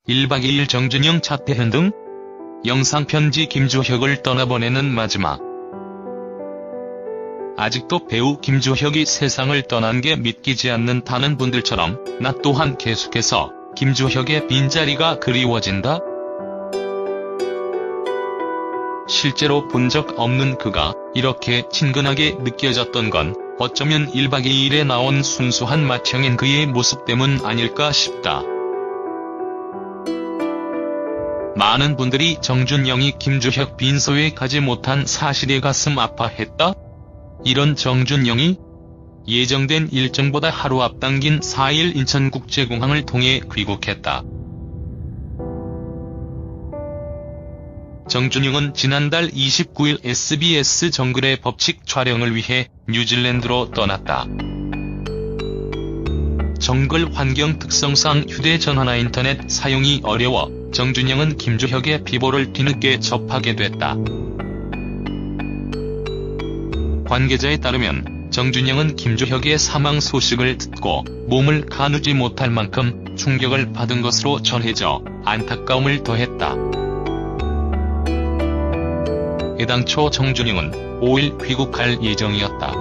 1박 2일 정준영 차태현 등 영상편지 김주혁을 떠나보내는 마지막. 아직도 배우 김주혁이 세상을 떠난 게 믿기지 않는다는 분들처럼 나 또한 계속해서 김주혁의 빈자리가 그리워진다? 실제로 본 적 없는 그가 이렇게 친근하게 느껴졌던 건 어쩌면 1박 2일에 나온 순수한 맏형인 그의 모습 때문 아닐까 싶다. 많은 분들이 정준영이 김주혁 빈소에 가지 못한 사실에 가슴 아파했다? 이런 정준영이 예정된 일정보다 하루 앞당긴 4일 인천국제공항을 통해 귀국했다. 정준영은 지난달 29일 SBS 정글의 법칙 촬영을 위해 뉴질랜드로 떠났다. 정글 환경 특성상 휴대전화나 인터넷 사용이 어려워 정준영은 김주혁의 비보를 뒤늦게 접하게 됐다. 관계자에 따르면 정준영은 김주혁의 사망 소식을 듣고 몸을 가누지 못할 만큼 충격을 받은 것으로 전해져 안타까움을 더했다. 애당초 정준영은 5일 귀국할 예정이었다.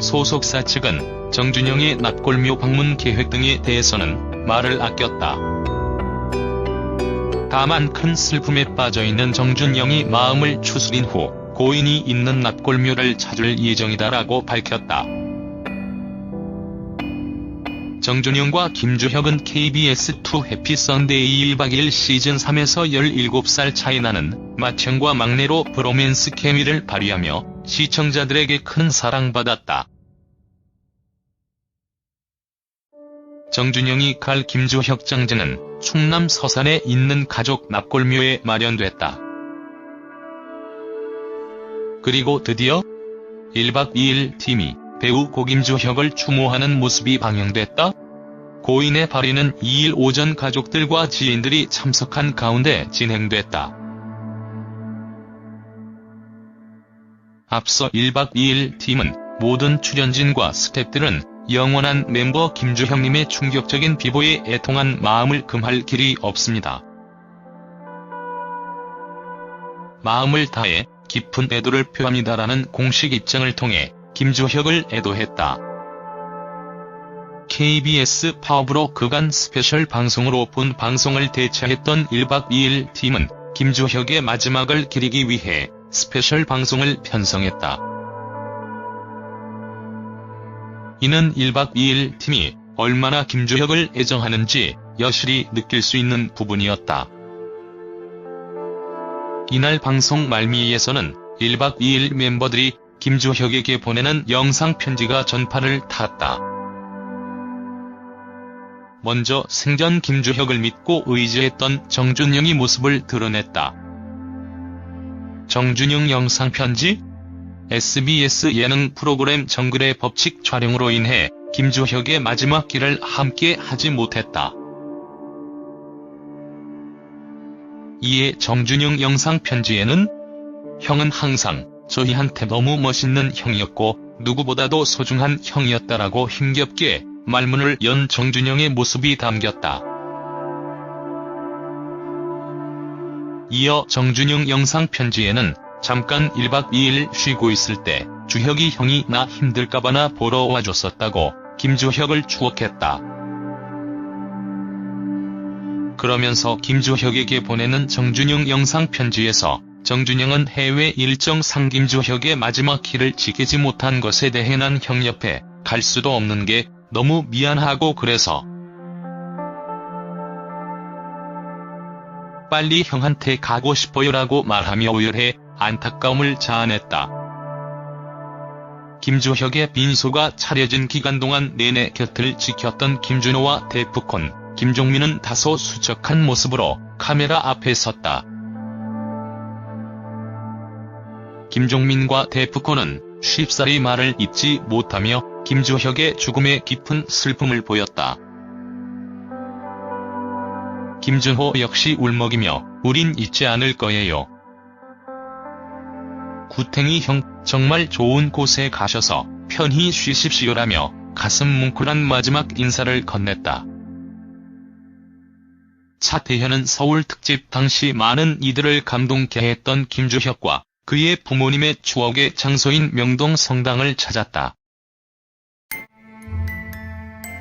소속사 측은 정준영의 납골묘 방문 계획 등에 대해서는 말을 아꼈다. 다만 큰 슬픔에 빠져있는 정준영이 마음을 추스린 후 고인이 있는 납골묘를 찾을 예정이다라고 밝혔다. 정준영과 김주혁은 KBS2 해피 선데이 1박 2일 시즌3에서 17살 차이 나는 맏형과 막내로 브로맨스 케미를 발휘하며 시청자들에게 큰 사랑받았다. 정준영이 갈 김주혁 장제는 충남 서산에 있는 가족 납골묘에 마련됐다. 그리고 드디어 1박 2일 팀이 배우 고김주혁을 추모하는 모습이 방영됐다. 고인의 발의는 2일 오전 가족들과 지인들이 참석한 가운데 진행됐다. 앞서 1박 2일 팀은 모든 출연진과 스태프들은 영원한 멤버 김주혁님의 충격적인 비보에 애통한 마음을 금할 길이 없습니다. 마음을 다해 깊은 애도를 표합니다라는 공식 입장을 통해 김주혁을 애도했다. KBS 파업으로 그간 스페셜 방송으로 본 방송을 대체했던 1박 2일 팀은 김주혁의 마지막을 기리기 위해 스페셜 방송을 편성했다. 이는 1박 2일 팀이 얼마나 김주혁을 애정하는지 여실히 느낄 수 있는 부분이었다. 이날 방송 말미에서는 1박 2일 멤버들이 김주혁에게 보내는 영상편지가 전파를 탔다. 먼저 생전 김주혁을 믿고 의지했던 정준영이 모습을 드러냈다. 정준영 영상편지? SBS 예능 프로그램 정글의 법칙 촬영으로 인해 김주혁의 마지막 길을 함께 하지 못했다. 이에 정준영 영상편지에는 형은 항상 저희한테 너무 멋있는 형이었고 누구보다도 소중한 형이었다라고 힘겹게 말문을 연 정준영의 모습이 담겼다. 이어 정준영 영상편지에는 잠깐 1박 2일 쉬고 있을 때 주혁이 형이 나 힘들까봐 나 보러 와줬었다고 김주혁을 추억했다. 그러면서 김주혁에게 보내는 정준영 영상편지에서 정준영은 해외 일정상 김주혁의 마지막 길을 지키지 못한 것에 대해 난 형 옆에 갈 수도 없는 게 너무 미안하고 그래서 빨리 형한테 가고 싶어요라고 말하며 오열해 안타까움을 자아냈다. 김주혁의 빈소가 차려진 기간 동안 내내 곁을 지켰던 김준호와 데프콘, 김종민은 다소 수척한 모습으로 카메라 앞에 섰다. 김종민과 데프콘은 쉽사리 말을 잇지 못하며 김주혁의 죽음에 깊은 슬픔을 보였다. 김준호 역시 울먹이며 우린 잊지 않을 거예요. 구탱이 형 정말 좋은 곳에 가셔서 편히 쉬십시오라며 가슴 뭉클한 마지막 인사를 건넸다. 차태현은 서울 특집 당시 많은 이들을 감동케 했던 김주혁과 그의 부모님의 추억의 장소인 명동 성당을 찾았다.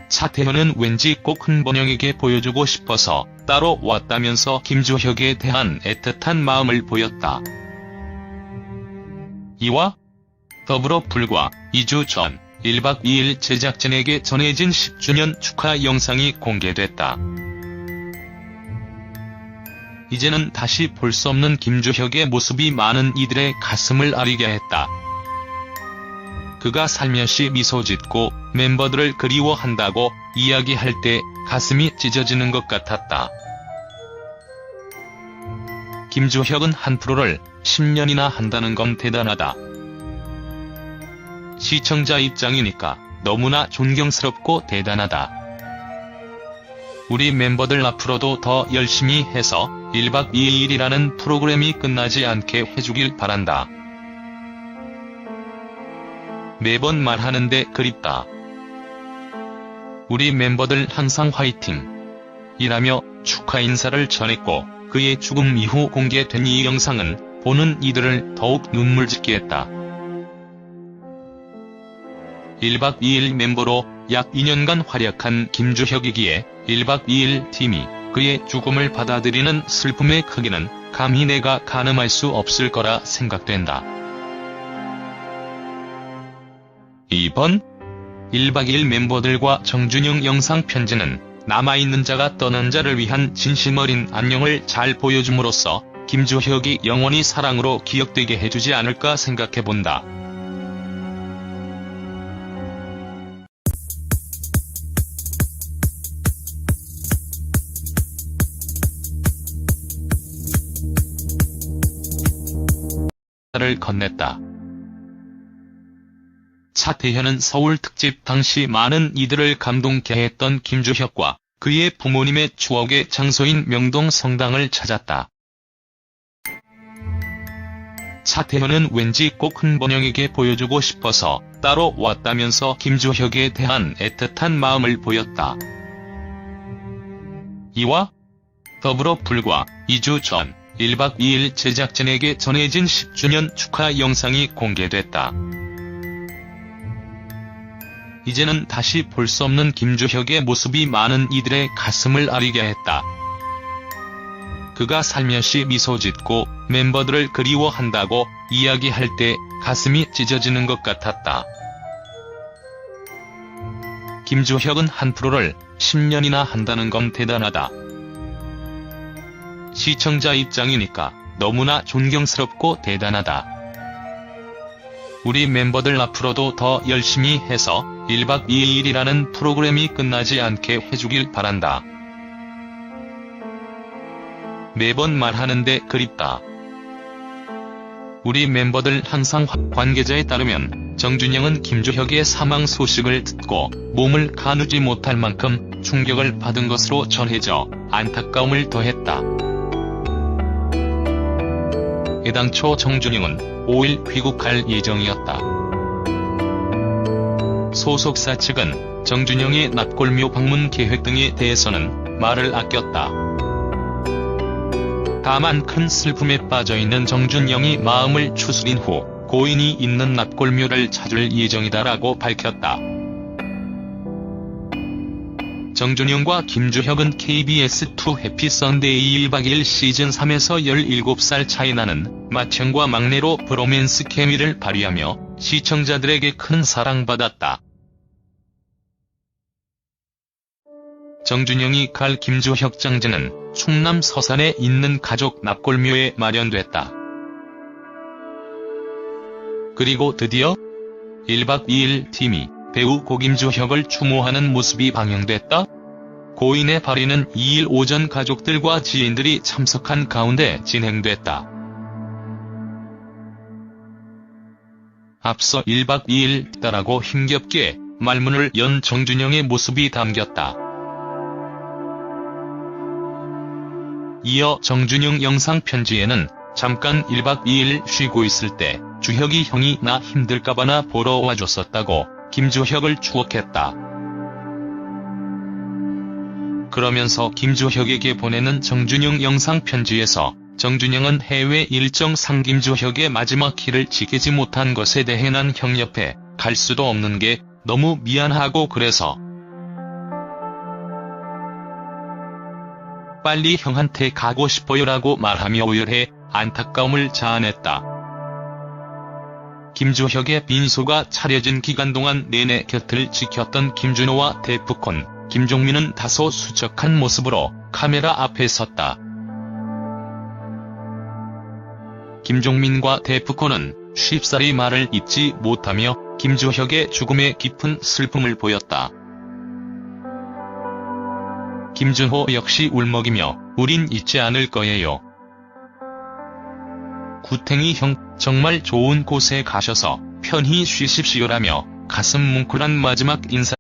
차태현은 왠지 꼭 한번영에게 보여주고 싶어서 따로 왔다면서 김주혁에 대한 애틋한 마음을 보였다. 이와 더불어 불과 2주 전 1박 2일 제작진에게 전해진 10주년 축하 영상이 공개됐다. 이제는 다시 볼 수 없는 김주혁의 모습이 많은 이들의 가슴을 아리게 했다. 그가 살며시 미소 짓고 멤버들을 그리워한다고 이야기할 때 가슴이 찢어지는 것 같았다. 김주혁은 한 프로를 10년이나 한다는 건 대단하다. 시청자 입장이니까 너무나 존경스럽고 대단하다. 우리 멤버들 앞으로도 더 열심히 해서 1박 2일이라는 프로그램이 끝나지 않게 해주길 바란다. 매번 말하는데 그립다. 우리 멤버들 항상 화이팅! 이라며 축하 인사를 전했고, 그의 죽음 이후 공개된 이 영상은 보는 이들을 더욱 눈물짓게 했다. 1박 2일 멤버로 약 2년간 활약한 김주혁이기에 1박 2일 팀이 그의 죽음을 받아들이는 슬픔의 크기는 감히 내가 가늠할 수 없을 거라 생각된다. 이번 1박 2일 멤버들과 정준영 영상 편지는 남아있는 자가 떠난 자를 위한 진심 어린 안녕을 잘 보여줌으로써 김주혁이 영원히 사랑으로 기억되게 해주지 않을까 생각해본다. 를 건넸다. 차태현은 서울 특집 당시 많은 이들을 감동케 했던 김주혁과 그의 부모님의 추억의 장소인 명동 성당을 찾았다. 차태현은 왠지 꼭 한번영에게 보여주고 싶어서 따로 왔다면서 김주혁에 대한 애틋한 마음을 보였다. 이와 더불어 불과 2주 전 1박 2일 제작진에게 전해진 10주년 축하 영상이 공개됐다. 이제는 다시 볼 수 없는 김주혁의 모습이 많은 이들의 가슴을 아리게 했다. 그가 살며시 미소 짓고 멤버들을 그리워한다고 이야기할 때 가슴이 찢어지는 것 같았다. 김주혁은 한 프로를 10년이나 한다는 건 대단하다. 시청자 입장이니까 너무나 존경스럽고 대단하다. 우리 멤버들 앞으로도 더 열심히 해서 1박 2일이라는 프로그램이 끝나지 않게 해주길 바란다. 매번 말하는데 그립다. 우리 멤버들 항상 관계자에 따르면 정준영은 김주혁의 사망 소식을 듣고 몸을 가누지 못할 만큼 충격을 받은 것으로 전해져 안타까움을 더했다. 애당초 정준영은 5일 귀국할 예정이었다. 소속사 측은 정준영의 납골묘 방문 계획 등에 대해서는 말을 아꼈다. 다만 큰 슬픔에 빠져있는 정준영이 마음을 추스린 후 고인이 있는 납골묘를 찾을 예정이다라고 밝혔다. 정준영과 김주혁은 KBS2 해피 선데이 1박 2일 시즌3에서 17살 차이 나는 맏형과 막내로 브로맨스 케미를 발휘하며 시청자들에게 큰 사랑받았다. 정준영이 갈 김주혁 장제는 충남 서산에 있는 가족 납골묘에 마련됐다. 그리고 드디어 1박 2일 팀이 배우 고김주혁을 추모하는 모습이 방영됐다. 고인의 발의는 2일 오전 가족들과 지인들이 참석한 가운데 진행됐다. 앞서 1박 2일 딸하고 힘겹게 말문을 연 정준영의 모습이 담겼다. 이어 정준영 영상 편지에는 잠깐 1박 2일 쉬고 있을 때 주혁이 형이 나 힘들까봐 보러 와줬었다고 김주혁을 추억했다. 그러면서 김주혁에게 보내는 정준영 영상편지에서 정준영은 해외 일정상 김주혁의 마지막 길을 지키지 못한 것에 대해 난 형 옆에 갈 수도 없는 게 너무 미안하고 그래서 빨리 형한테 가고 싶어요라고 말하며 오열해 안타까움을 자아냈다. 김주혁의 빈소가 차려진 기간 동안 내내 곁을 지켰던 김준호와 데프콘, 김종민은 다소 수척한 모습으로 카메라 앞에 섰다. 김종민과 데프콘은 쉽사리 말을 잇지 못하며 김주혁의 죽음에 깊은 슬픔을 보였다. 김준호 역시 울먹이며 우린 잊지 않을 거예요. 구탱이 형 정말 좋은 곳에 가셔서 편히 쉬십시오라며 가슴 뭉클한 마지막 인사.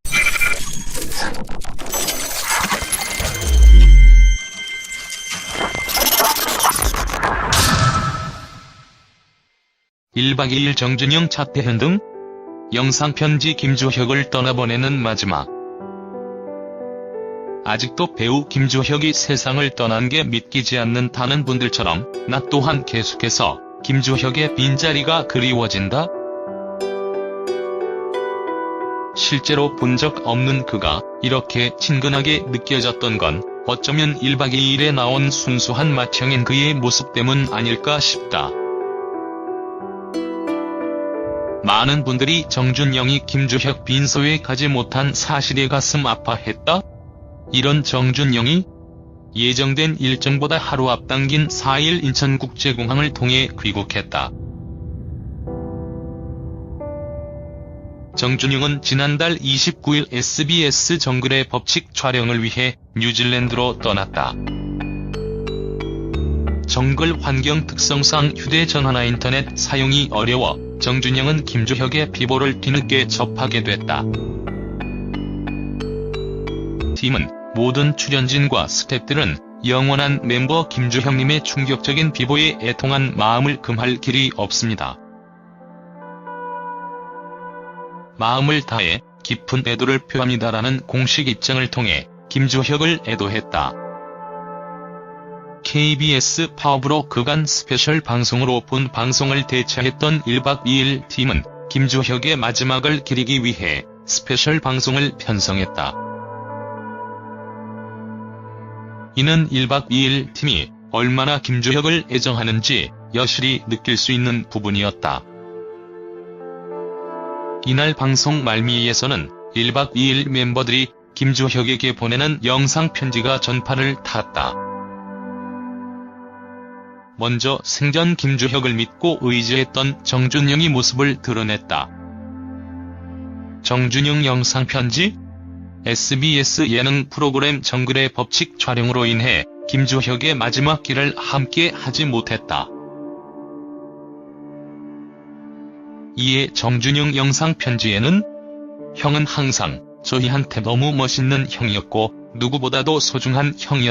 1박 2일 정준영 차태현 등 영상편지 김주혁을 떠나보내는 마지막. 아직도 배우 김주혁이 세상을 떠난 게 믿기지 않는다는 분들처럼 나 또한 계속해서 김주혁의 빈자리가 그리워진다? 실제로 본 적 없는 그가 이렇게 친근하게 느껴졌던 건 어쩌면 1박 2일에 나온 순수한 맏형인 그의 모습 때문 아닐까 싶다. 많은 분들이 정준영이 김주혁 빈소에 가지 못한 사실에 가슴 아파했다? 이런 정준영이 예정된 일정보다 하루 앞당긴 4일 인천국제공항을 통해 귀국했다. 정준영은 지난달 29일 SBS 정글의 법칙 촬영을 위해 뉴질랜드로 떠났다. 정글 환경 특성상 휴대전화나 인터넷 사용이 어려워 정준영은 김주혁의 비보를 뒤늦게 접하게 됐다. 팀은 모든 출연진과 스태프들은 영원한 멤버 김주혁님의 충격적인 비보에 애통한 마음을 금할 길이 없습니다. 마음을 다해 깊은 애도를 표합니다라는 공식 입장을 통해 김주혁을 애도했다. KBS 파업으로 그간 스페셜 방송으로 본 방송을 대체했던 1박 2일 팀은 김주혁의 마지막을 기리기 위해 스페셜 방송을 편성했다. 이는 1박 2일 팀이 얼마나 김주혁을 애정하는지 여실히 느낄 수 있는 부분이었다. 이날 방송 말미에서는 1박 2일 멤버들이 김주혁에게 보내는 영상편지가 전파를 탔다. 먼저 생전 김주혁을 믿고 의지했던 정준영이 모습을 드러냈다. 정준영 영상편지? SBS 예능 프로그램 정글의 법칙 촬영으로 인해 김주혁의 마지막 길을 함께 하지 못했다. 이에 정준영 영상편지에는 형은 항상 저희한테 너무 멋있는 형이었고 누구보다도 소중한 형이었다.